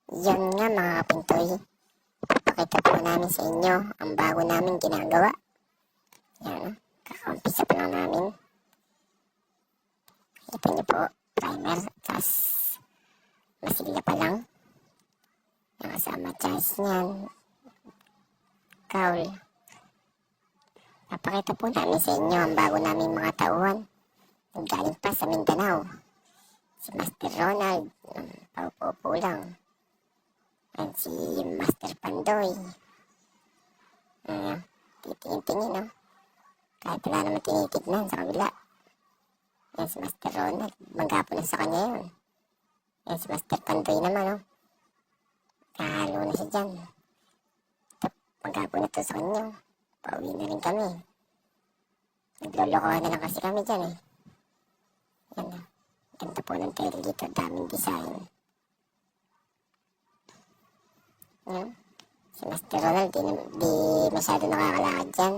Yan nga mga kapintoy, papakita po namin sa inyo ang bago namin ginagawa. Yan, kakaumpisa pa lang namin. Ito niyo po, primer, tas masigla pa lang. Yung kasama chas niyan, cowl. Papakita po namin sa inyo ang bago naming mga tauhan. Galing pa sa Mindanao. Si Master Ronald, paupo-upo lang. At si Master Pandoy. Titingin-tingin, no? Kahit wala naman tinitignan sa kabila. Yan si Master Ronald, magkapo na sa kanya yun. Yan si Master Pandoy naman, no? Kahalo na siya dyan. Magkapo na to sa kanya. Pauwi na rin kami. Naglolokohan na lang kasi kami dyan, eh. Yan, no? Ganda po ng tail dito, daming design. Yan. Si Master Ronald, di masyado nakakalakad dyan.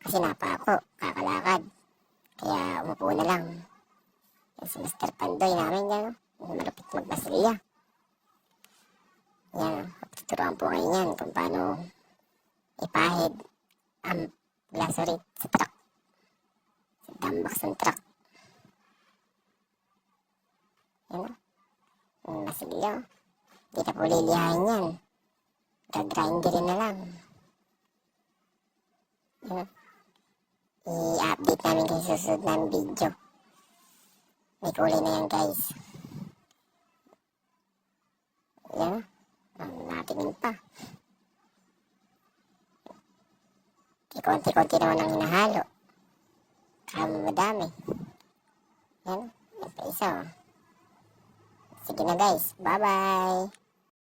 Kasi napako, kakalakad. Kaya umupo na lang. Yan si Master Pandoy namin yan, no? Malapit magbasilya. Yan, no? Tuturuan po kayo yan kung paano ipahid ang lacerate sa truck. Sa dumbox ng truck. Yan, no? Masilya. Di na po lilihain yan. Gagrinderin na lang. Yan, no? I-update namin kayo sa susunod ng video. May kulay na yan, guys. Yan, no? Natingin pa. Konti-konti naman ang hinahalo. Kaya madami. Yan, no? Yan pa isa, oh. Sige na, guys. Bye-bye!